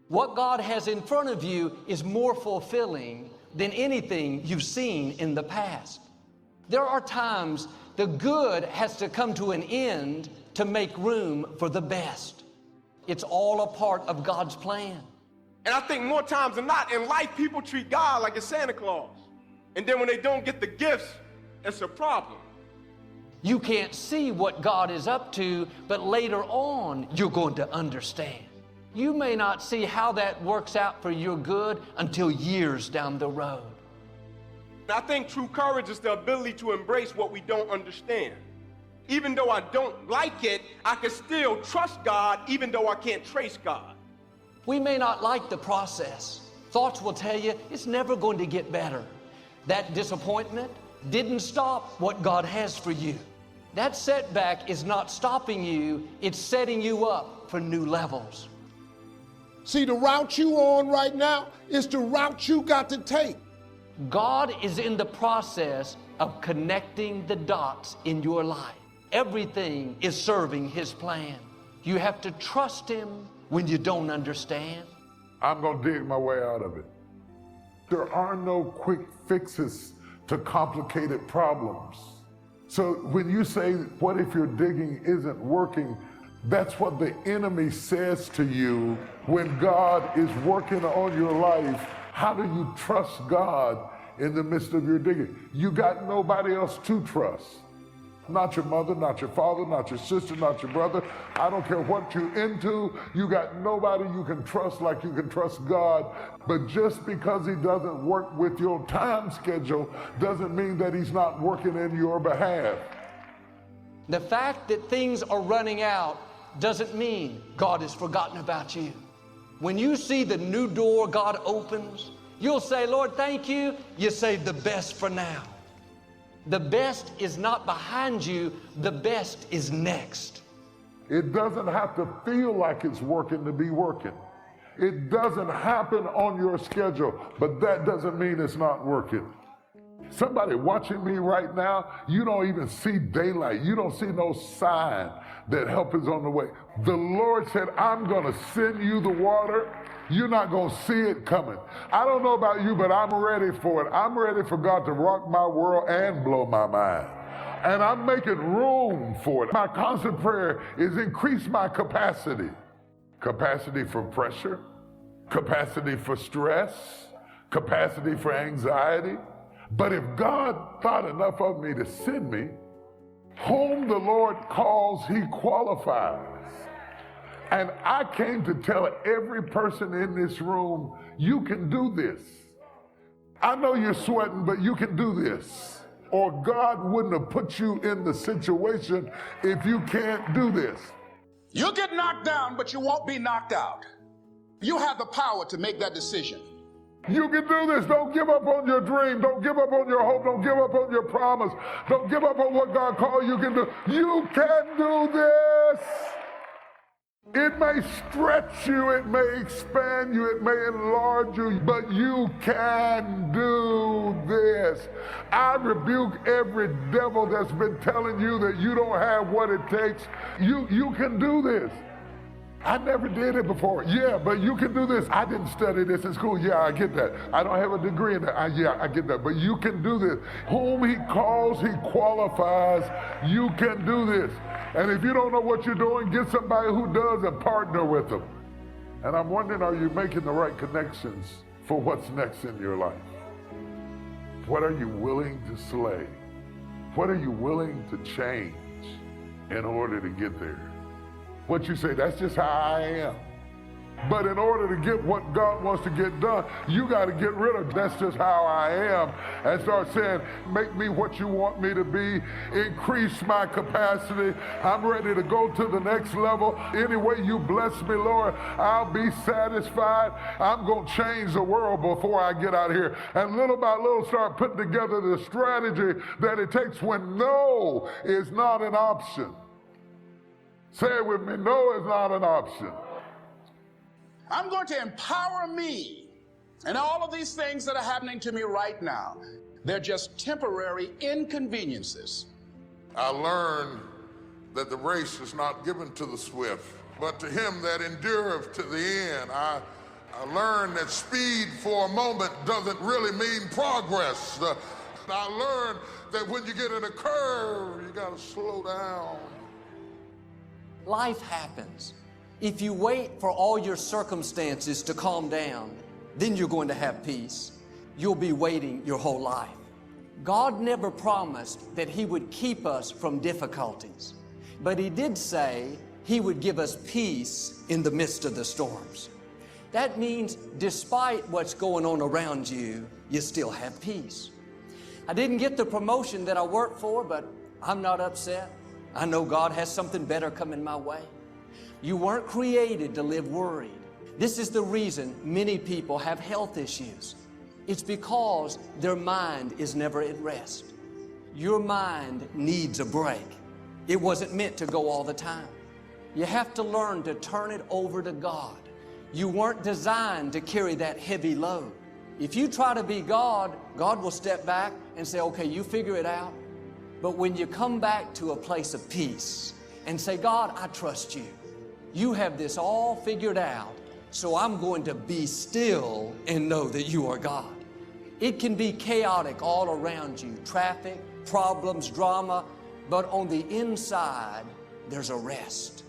What God has in front of you is more fulfilling than anything you've seen in the past. There are times the good has to come to an end to make room for the best. It's all a part of God's plan. And I think more times than not, in life, people treat God like a Santa Claus. And then when they don't get the gifts, it's a problem. You can't see what God is up to, but later on, you're going to understand. You may not see how that works out for your good until years down the road. I think true courage is the ability to embrace what we don't understand. Even though I don't like it, I can still trust God even though I can't trace God. We may not like the process. Thoughts will tell you it's never going to get better. That disappointment didn't stop what God has for you. That setback is not stopping you, it's setting you up for new levels. See, the route you on right now is the route you got to take. God is in the process of connecting the dots in your life. Everything is serving His plan. You have to trust Him when you don't understand. I'm going to dig my way out of it. There are no quick fixes to complicated problems. So when you say, what if your digging isn't working? That's what the enemy says to you when God is working on your life. How do you trust God in the midst of your digging? You got nobody else to trust. Not your mother, not your father, not your sister, not your brother. I don't care what you're into. You got nobody you can trust like you can trust God. But just because He doesn't work with your time schedule doesn't mean that He's not working in your behalf. The fact that things are running out doesn't mean God has forgotten about you. When you see the new door God opens, you'll say, Lord, thank you. You saved the best for now. The best is not behind you, the best is next. It doesn't have to feel like it's working to be working. It doesn't happen on your schedule, but that doesn't mean it's not working. Somebody watching me right now, you don't even see daylight. You don't see no sign that help is on the way. The Lord said, I'm going to send you the water. You're not going to see it coming. I don't know about you, but I'm ready for it. I'm ready for God to rock my world and blow my mind. And I'm making room for it. My constant prayer is increase my capacity. Capacity for pressure, capacity for stress, capacity for anxiety. But if God thought enough of me to send me, whom the Lord calls, He qualifies. And I came to tell every person in this room, you can do this. I know you're sweating, but you can do this. Or God wouldn't have put you in the situation if you can't do this. You'll get knocked down, but you won't be knocked out. You have the power to make that decision. You can do this. Don't give up on your dream. Don't give up on your hope. Don't give up on your promise. Don't give up on what God called you can do. You can do this. It may stretch you, it may expand you, it may enlarge you, but you can do this. I rebuke every devil that's been telling you that you don't have what it takes. You can do this. I never did it before. Yeah, but you can do this. I didn't study this in school. Yeah, I get that. I don't have a degree in that. Yeah, I get that. But you can do this. Whom He calls, He qualifies. You can do this. And if you don't know what you're doing, get somebody who does and partner with them. And I'm wondering, are you making the right connections for what's next in your life? What are you willing to slay? What are you willing to change in order to get there? What you say, that's just how I am. But in order to get what God wants to get done, you got to get rid of that's just how I am and start saying, make me what you want me to be, increase my capacity. I'm ready to go to the next level. Any way you bless me, Lord, I'll be satisfied. I'm going to change the world before I get out of here. And little by little start putting together the strategy that it takes when no is not an option. Say it with me, no is not an option. I'm going to empower me. And all of these things that are happening to me right now, they're just temporary inconveniences. I learned that the race is not given to the swift, but to him that endureth to the end. I I learned that speed for a moment doesn't really mean progress. I learned that when you get in a curve, you gotta slow down. Life happens. If you wait for all your circumstances to calm down, then you're going to have peace. You'll be waiting your whole life. God never promised that He would keep us from difficulties, but He did say He would give us peace in the midst of the storms. That means despite what's going on around you, you still have peace. I didn't get the promotion that I worked for, but I'm not upset. I know God has something better coming my way. You weren't created to live worried. This is the reason many people have health issues. It's because their mind is never at rest. Your mind needs a break. It wasn't meant to go all the time. You have to learn to turn it over to God. You weren't designed to carry that heavy load. If you try to be God, God will step back and say, okay, you figure it out. But when you come back to a place of peace and say, God, I trust you. You have this all figured out, so I'm going to be still and know that you are God. It can be chaotic all around you, traffic, problems, drama, but on the inside, there's a rest.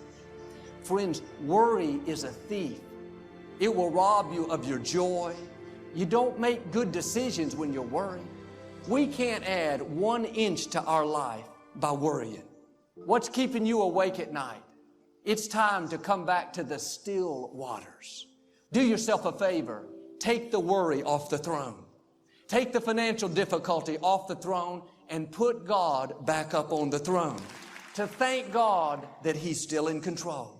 Friends, worry is a thief. It will rob you of your joy. You don't make good decisions when you're worried. We can't add 1 inch to our life by worrying. What's keeping you awake at night? It's time to come back to the still waters. Do yourself a favor. Take the worry off the throne. Take the financial difficulty off the throne and put God back up on the throne to thank God that He's still in control.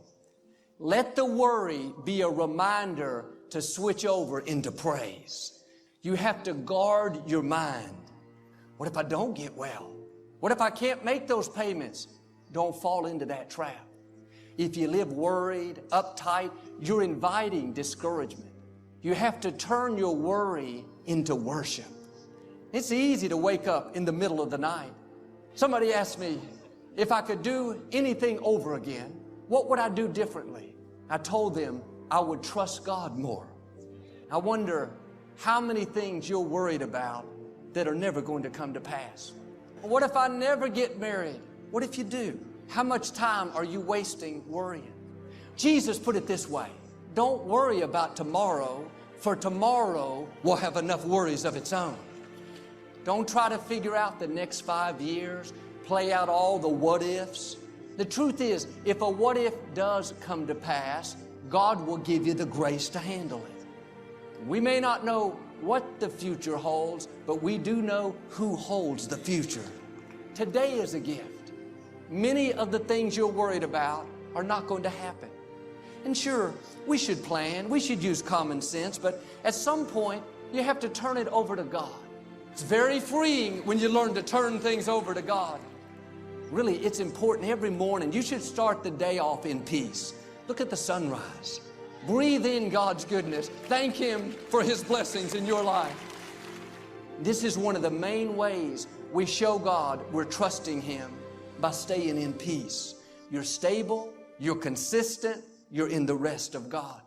Let the worry be a reminder to switch over into praise. You have to guard your mind. What if I don't get well? What if I can't make those payments? Don't fall into that trap. If you live worried, uptight, you're inviting discouragement. You have to turn your worry into worship. It's easy to wake up in the middle of the night. Somebody asked me, if I could do anything over again, what would I do differently? I told them I would trust God more. I wonder how many things you're worried about that are never going to come to pass. What if I never get married? What if you do? How much time are you wasting worrying? Jesus put it this way, don't worry about tomorrow, for tomorrow will have enough worries of its own. Don't try to figure out the next 5 years, play out all the what ifs. The truth is, if a what if does come to pass, God will give you the grace to handle it. We may not know what the future holds, but we do know who holds the future. Today is a gift. Many of the things you're worried about are not going to happen. And sure, we should plan, we should use common sense, but at some point, you have to turn it over to God. It's very freeing when you learn to turn things over to God. Really, it's important every morning. You should start the day off in peace. Look at the sunrise. Breathe in God's goodness. Thank Him for His blessings in your life. This is one of the main ways we show God we're trusting Him, by staying in peace. You're stable, you're consistent, you're in the rest of God.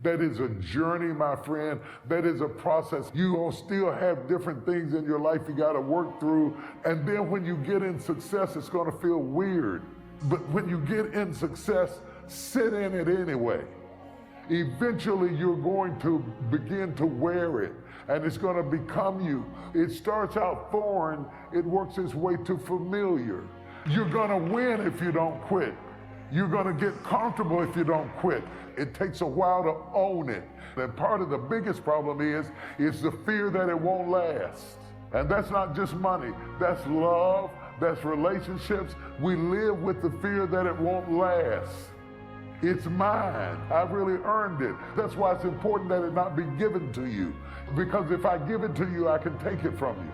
That is a journey, my friend. That is a process. You will still have different things in your life you got to work through. And then when you get in success, it's going to feel weird. But when you get in success, sit in it anyway. Eventually, you're going to begin to wear it, and it's going to become you. It starts out foreign. It works its way to familiar. You're going to win if you don't quit. You're going to get comfortable if you don't quit. It takes a while to own it. And part of the biggest problem is the fear that it won't last. And that's not just money. That's love. That's relationships. We live with the fear that it won't last. It's mine. I've really earned it. That's why it's important that it not be given to you. Because if I give it to you, I can take it from you.